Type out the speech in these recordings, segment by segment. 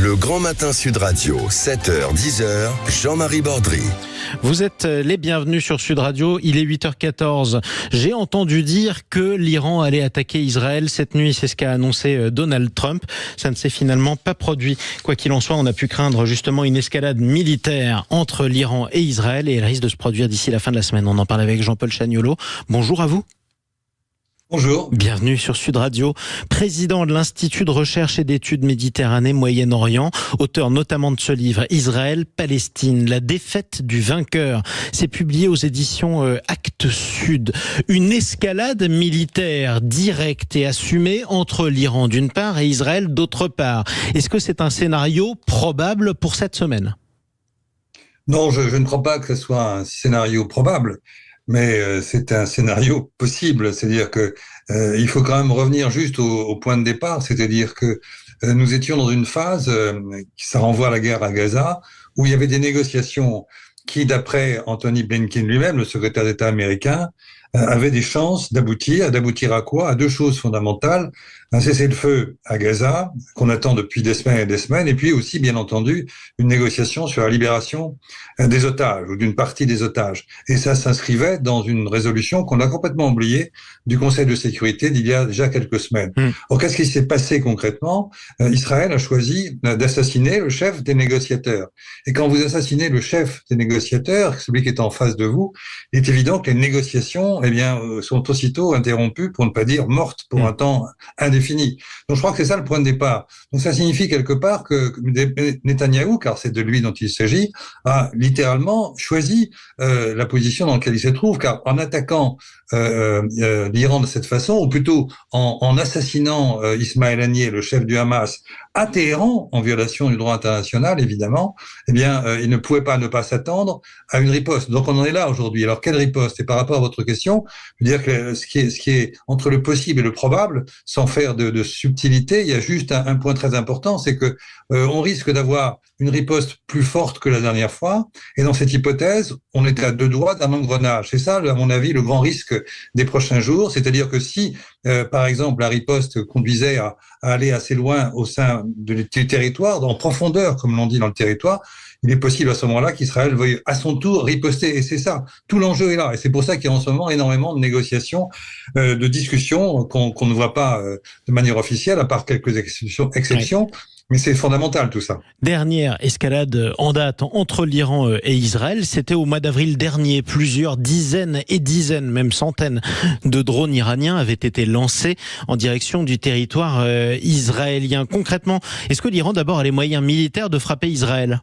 Le Grand Matin Sud Radio, 7h, 10h, Jean-Marie Bordry. Vous êtes les bienvenus sur Sud Radio, il est 8h14. J'ai entendu dire que l'Iran allait attaquer Israël cette nuit, c'est ce qu'a annoncé Donald Trump. Ça ne s'est finalement pas produit. Quoi qu'il en soit, on a pu craindre justement une escalade militaire entre l'Iran et Israël et elle risque de se produire d'ici la fin de la semaine. On en parle avec Jean-Paul Chagnolot. Bonjour à vous. Bonjour. Bienvenue sur Sud Radio. Président de l'Institut de recherche et d'études Méditerranée Moyen-Orient, auteur notamment de ce livre Israël-Palestine, la défaite du vainqueur. C'est publié aux éditions Actes Sud. Une escalade militaire directe et assumée entre l'Iran d'une part et Israël d'autre part. Est-ce que c'est un scénario probable pour cette semaine ? Non, je ne crois pas que ce soit un scénario probable. Mais c'est un scénario possible, c'est-à-dire que il faut quand même revenir juste au point de départ, c'est-à-dire que nous étions dans une phase, ça renvoie à la guerre à Gaza, où il y avait des négociations qui, d'après Anthony Blinken lui-même, le secrétaire d'État américain, avaient des chances d'aboutir. D'aboutir à quoi ? À deux choses fondamentales. Un cessez-le-feu à Gaza, qu'on attend depuis des semaines, et puis aussi, bien entendu, une négociation sur la libération des otages, ou d'une partie des otages. Et ça s'inscrivait dans une résolution qu'on a complètement oubliée du Conseil de sécurité d'il y a déjà quelques semaines. Or, qu'est-ce qui s'est passé concrètement ? Israël a choisi d'assassiner le chef des négociateurs. Et quand vous assassinez le chef des négociateurs, celui qui est en face de vous, il est évident que les négociations, sont aussitôt interrompues, pour ne pas dire mortes pour un temps indéfini. Donc je crois que c'est ça le point de départ. Donc ça signifie quelque part que Netanyahou, car c'est de lui dont il s'agit, a littéralement choisi la position dans laquelle il se trouve, car en attaquant l'Iran de cette façon, ou plutôt en assassinant Ismaël Haniyeh, le chef du Hamas, à Téhéran, en violation du droit international, évidemment, il ne pouvait pas ne pas s'attendre à une riposte. Donc on en est là aujourd'hui. Alors quelle riposte ? Et par rapport à votre question, je veux dire que ce qui est entre le possible et le probable, sans faire de subtilité, il y a juste un point très important, c'est que on risque d'avoir une riposte plus forte que la dernière fois. Et dans cette hypothèse, on est à deux doigts d'un engrenage. C'est ça, à mon avis, le grand risque des prochains jours. C'est-à-dire que si, par exemple, la riposte conduisait à aller assez loin au sein du territoire, en profondeur, comme l'on dit dans le territoire, il est possible à ce moment-là qu'Israël veuille à son tour riposter. Et c'est ça, tout l'enjeu est là. Et c'est pour ça qu'il y a en ce moment énormément de négociations, de discussions qu'on ne voit pas de manière officielle, à part quelques exceptions. Oui. Mais c'est fondamental tout ça. Dernière escalade en date entre l'Iran et Israël, c'était au mois d'avril dernier. Plusieurs dizaines et dizaines, même centaines de drones iraniens avaient été lancés en direction du territoire israélien. Concrètement, est-ce que l'Iran d'abord a les moyens militaires de frapper Israël ?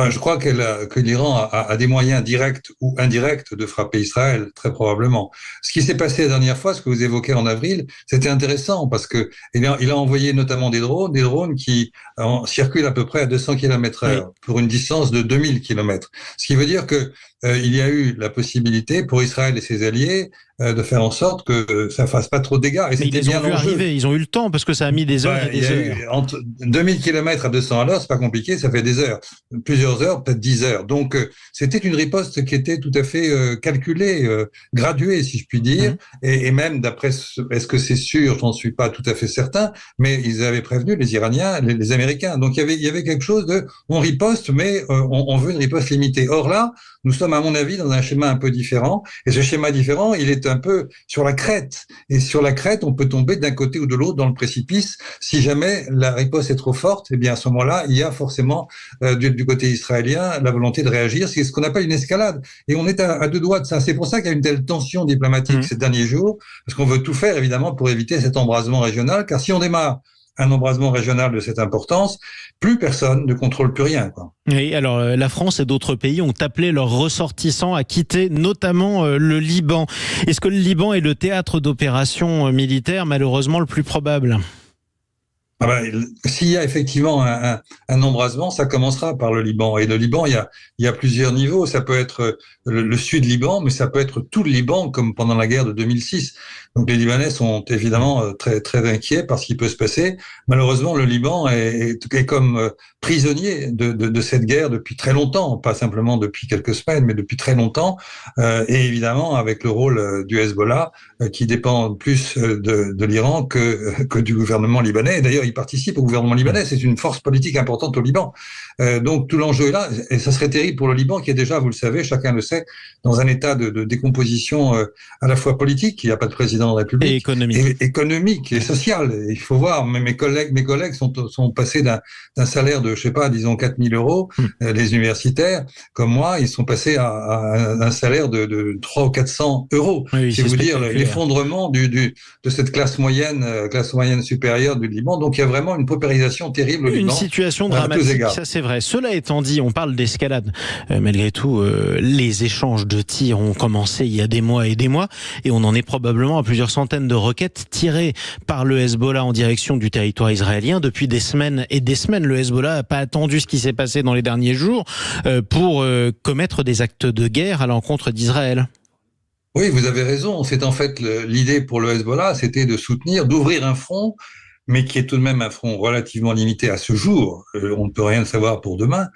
Je crois que l'Iran a des moyens directs ou indirects de frapper Israël, très probablement. Ce qui s'est passé la dernière fois, ce que vous évoquez en avril, c'était intéressant parce que il a envoyé notamment des drones qui circulent à peu près à 200 km/h pour une distance de 2000 km. Ce qui veut dire que il y a eu la possibilité pour Israël et ses alliés de faire en sorte que ça fasse pas trop de dégâts. Et c'était bien arrivé, ils ont eu le temps parce que ça a mis des heures et des heures. Entre 2000 km à 200 à l'heure, c'est pas compliqué, ça fait des heures. Plusieurs heures, peut-être 10 heures. Donc c'était une riposte qui était tout à fait calculée, graduée si je puis dire. Et même d'après, est-ce que c'est sûr, j'en suis pas tout à fait certain, mais ils avaient prévenu les Iraniens, les Américains. Donc il y avait quelque chose de, on riposte, mais on veut une riposte limitée. Or là, nous sommes à mon avis dans un schéma un peu différent. Et ce schéma différent, il est un peu sur la crête. Et sur la crête, on peut tomber d'un côté ou de l'autre dans le précipice. Si jamais la riposte est trop forte, eh bien à ce moment-là, il y a forcément du côté israélien la volonté de réagir. C'est ce qu'on appelle une escalade. Et on est à deux doigts de ça. C'est pour ça qu'il y a une telle tension diplomatique ces derniers jours, parce qu'on veut tout faire évidemment pour éviter cet embrasement régional. Car si on démarre un embrasement régional de cette importance, plus personne ne contrôle plus rien, quoi. Oui, alors la France et d'autres pays ont appelé leurs ressortissants à quitter notamment le Liban. Est-ce que le Liban est le théâtre d'opérations militaires malheureusement le plus probable ? S'il y a effectivement un embrasement, ça commencera par le Liban. Et le Liban, il y a plusieurs niveaux. Ça peut être le sud Liban, mais ça peut être tout le Liban, comme pendant la guerre de 2006. Donc les Libanais sont évidemment très très inquiets par ce qui peut se passer. Malheureusement, le Liban est comme prisonnier de cette guerre depuis très longtemps, pas simplement depuis quelques semaines, mais depuis très longtemps. Et évidemment, avec le rôle du Hezbollah, qui dépend plus de l'Iran que du gouvernement libanais. Et d'ailleurs, il participe au gouvernement libanais. C'est une force politique importante au Liban. Donc tout l'enjeu est là. Et ça serait terrible pour le Liban, qui est déjà, vous le savez, chacun le sait, dans un état de décomposition à la fois politique, il n'y a pas de président de la République, et économique et social. Et il faut voir, mes collègues sont passés d'un salaire de, je sais pas, disons 4 000 euros, les universitaires, comme moi, ils sont passés à un salaire de 300 ou 400 euros. Oui, c'est vous dire l'effondrement de cette classe moyenne supérieure du Liban. Donc il y a vraiment une paupérisation terrible au Liban. Une situation dramatique, ça c'est vrai. Cela étant dit, on parle d'escalade. Malgré tout, les échanges de tirs ont commencé il y a des mois et on en est probablement à plusieurs centaines de roquettes tirées par le Hezbollah en direction du territoire israélien depuis des semaines et des semaines. Le Hezbollah n'a pas attendu ce qui s'est passé dans les derniers jours pour commettre des actes de guerre à l'encontre d'Israël. Oui, vous avez raison. C'est en fait l'idée pour le Hezbollah, c'était de soutenir, d'ouvrir un front, mais qui est tout de même un front relativement limité à ce jour. On ne peut rien savoir pour demain,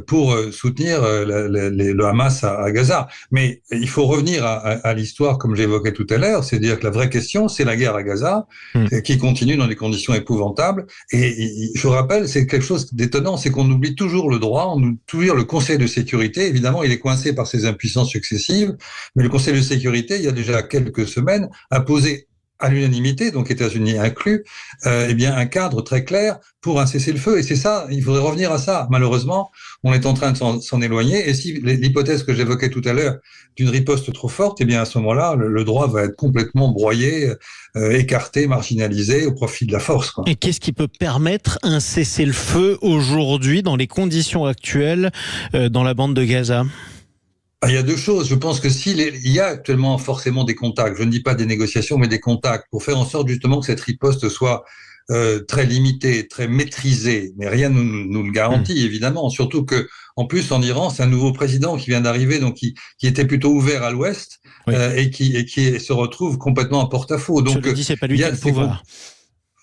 pour soutenir le Hamas à Gaza. Mais il faut revenir à l'histoire, comme j'évoquais tout à l'heure, c'est-à-dire que la vraie question, c'est la guerre à Gaza, qui continue dans des conditions épouvantables. Et je vous rappelle, c'est quelque chose d'étonnant, c'est qu'on oublie toujours le droit, on oublie toujours le Conseil de sécurité. Évidemment, il est coincé par ses impuissances successives, mais le Conseil de sécurité, il y a déjà quelques semaines, a posé à l'unanimité, donc États-Unis inclus, un cadre très clair pour un cessez-le-feu. Et c'est ça, il faudrait revenir à ça. Malheureusement, on est en train de s'en éloigner. Et si l'hypothèse que j'évoquais tout à l'heure d'une riposte trop forte, à ce moment-là, le droit va être complètement broyé, écarté, marginalisé au profit de la force, quoi. Et qu'est-ce qui peut permettre un cessez-le-feu aujourd'hui, dans les conditions actuelles, dans la bande de Gaza ? Il y a deux choses. Je pense que il y a actuellement forcément des contacts, je ne dis pas des négociations, mais des contacts, pour faire en sorte justement que cette riposte soit très limitée, très maîtrisée. Mais rien nous le garantit, évidemment. Surtout que, en plus, en Iran, c'est un nouveau président qui vient d'arriver, donc qui était plutôt ouvert à l'Ouest, et qui se retrouve complètement en porte-à-faux. Donc, je le dis, c'est pas lui qui a le pouvoir.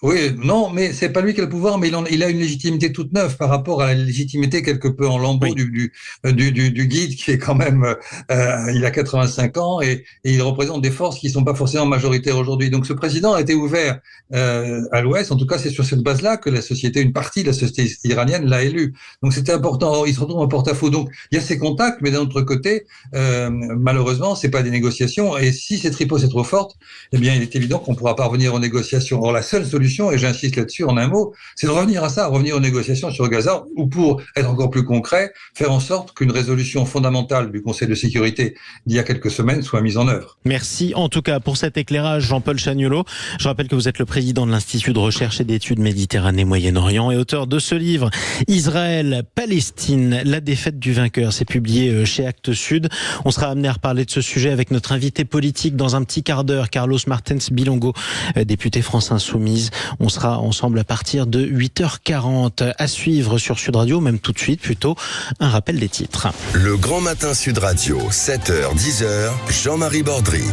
Oui, non, mais c'est pas lui qui a le pouvoir, mais il a une légitimité toute neuve par rapport à la légitimité quelque peu en lambeaux du guide, qui est quand même, il a 85 ans et il représente des forces qui sont pas forcément majoritaires aujourd'hui. Donc ce président a été ouvert à l'Ouest. En tout cas, c'est sur cette base-là que une partie de la société iranienne l'a élu. Donc c'était important. Il se retrouve en porte-à-faux. Donc il y a ces contacts, mais d'un autre côté, malheureusement, c'est pas des négociations. Et si cette riposte est trop forte, il est évident qu'on pourra pas revenir aux négociations. Or la seule solution, et j'insiste là-dessus en un mot, c'est de revenir à ça, revenir aux négociations sur Gaza, ou pour être encore plus concret, faire en sorte qu'une résolution fondamentale du Conseil de sécurité d'il y a quelques semaines soit mise en œuvre. Merci en tout cas pour cet éclairage, Jean-Paul Chagnolot. Je rappelle que vous êtes le président de l'Institut de recherche et d'études Méditerranée-Moyen-Orient et auteur de ce livre Israël-Palestine, la défaite du vainqueur. C'est publié chez Actes Sud. On sera amené à reparler de ce sujet avec notre invité politique dans un petit quart d'heure, Carlos Martens Bilongo, député France Insoumise. On sera ensemble à partir de 8h40. À suivre sur Sud Radio, même tout de suite plutôt, un rappel des titres. Le Grand Matin Sud Radio, 7h, 10h, Jean-Marie Bordry.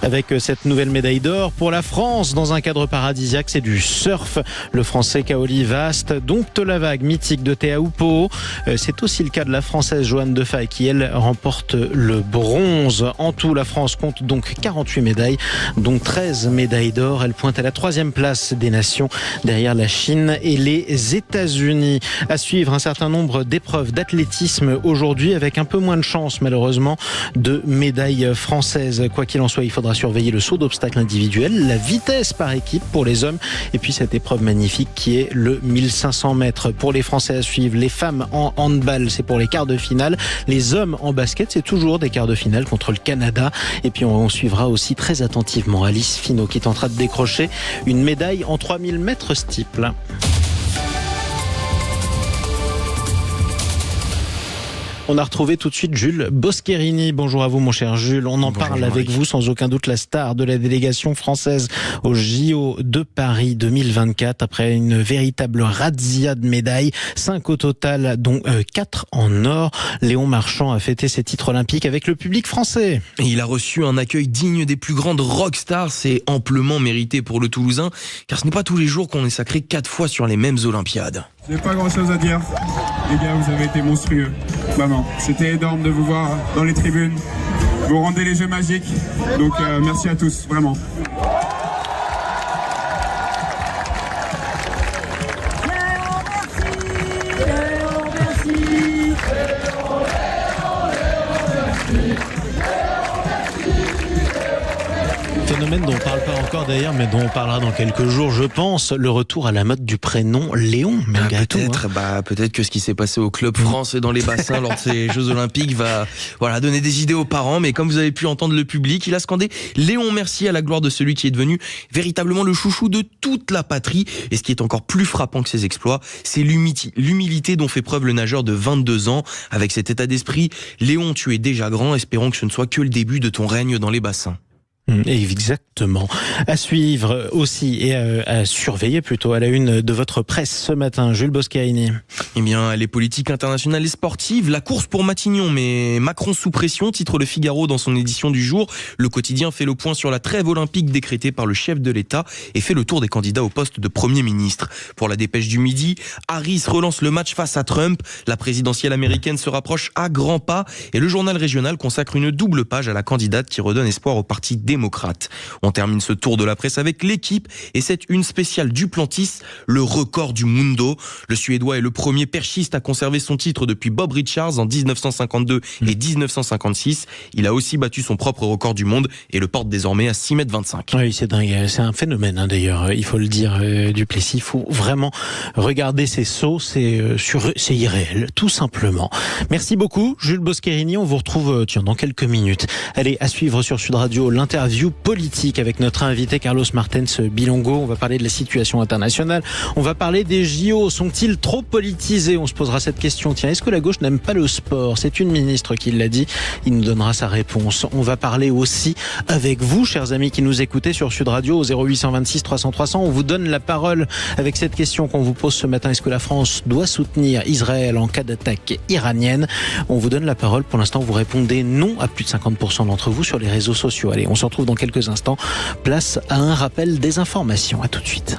Avec cette nouvelle médaille d'or pour la France dans un cadre paradisiaque, c'est du surf. Le Français Kaoli Vast dompte la vague mythique de Teahupoo. C'est aussi le cas de la Française Johanne Defay qui, elle, remporte le bronze. En tout, la France compte donc 48 médailles, dont 13 médailles d'or. Elle pointe à la 3e place des nations, derrière la Chine et les États-Unis. À suivre un certain nombre d'épreuves d'athlétisme aujourd'hui, avec un peu moins de chance, malheureusement, de médailles françaises. Quoi qu'il en soit, il faudra surveiller le saut d'obstacles individuel, la vitesse par équipe pour les hommes et puis cette épreuve magnifique qui est le 1500 mètres. Pour les Français à suivre, les femmes en handball, c'est pour les quarts de finale. Les hommes en basket, c'est toujours des quarts de finale contre le Canada. Et puis on suivra aussi très attentivement Alice Finot qui tentera de décrocher une médaille en 3000 mètres steeple. On a retrouvé tout de suite Jules Boscherini. Bonjour à vous mon cher Jules. On en parle avec vous, sans aucun doute la star de la délégation française au JO de Paris 2024 après une véritable razzia de médailles, 5 au total dont 4 en or. Léon Marchand a fêté ses titres olympiques avec le public français. Et il a reçu un accueil digne des plus grandes rockstars, c'est amplement mérité pour le Toulousain, car ce n'est pas tous les jours qu'on est sacré 4 fois sur les mêmes Olympiades. J'ai pas grand chose à dire. Les gars, vous avez été monstrueux. Vraiment. C'était énorme de vous voir dans les tribunes. Vous rendez les jeux magiques. Donc merci à tous, vraiment. Phénomène dont on ne parle pas encore d'ailleurs, mais dont on parlera dans quelques jours, je pense, le retour à la mode du prénom Léon, malgré tout. Peut-être que ce qui s'est passé au Club France et dans les bassins lors de ces Jeux Olympiques va donner des idées aux parents, mais comme vous avez pu entendre le public, il a scandé Léon merci à la gloire de celui qui est devenu véritablement le chouchou de toute la patrie. Et ce qui est encore plus frappant que ses exploits, c'est l'humilité dont fait preuve le nageur de 22 ans. Avec cet état d'esprit, Léon, tu es déjà grand, espérons que ce ne soit que le début de ton règne dans les bassins. Exactement. À suivre aussi et à surveiller plutôt à la une de votre presse ce matin, Jules Boscherini. Eh bien, les politiques internationales et sportives, la course pour Matignon, mais Macron sous pression, titre Le Figaro dans son édition du jour. Le quotidien fait le point sur la trêve olympique décrétée par le chef de l'État et fait le tour des candidats au poste de Premier ministre. Pour la dépêche du midi, Harris relance le match face à Trump. La présidentielle américaine se rapproche à grands pas et le journal régional consacre une double page à la candidate qui redonne espoir au parti démocrate. On termine ce tour de la presse avec l'équipe et c'est une spéciale Duplantis, le record du mundo. Le Suédois est le premier perchiste à conserver son titre depuis Bob Richards en 1952 et 1956. Il a aussi battu son propre record du monde et le porte désormais à 6,25 m. Oui, c'est dingue. C'est un phénomène d'ailleurs, il faut le dire, Duplessis. Il faut vraiment regarder ces sauts, c'est irréel, tout simplement. Merci beaucoup, Jules Boscherini. On vous retrouve dans quelques minutes. Allez, à suivre sur Sud Radio, l'interview politique avec notre invité Carlos Martens Bilongo. On va parler de la situation internationale. On va parler des JO. Sont-ils trop politisés? On se posera cette question. Tiens, est-ce que la gauche n'aime pas le sport? C'est une ministre qui l'a dit. Il nous donnera sa réponse. On va parler aussi avec vous, chers amis qui nous écoutez sur Sud Radio au 0826 300 300. On vous donne la parole avec cette question qu'on vous pose ce matin. Est-ce que la France doit soutenir Israël en cas d'attaque iranienne? On vous donne la parole. Pour l'instant, vous répondez non à plus de 50% d'entre vous sur les réseaux sociaux. Allez, on se retrouve dans quelques instants. Place à un rappel des informations. À tout de suite.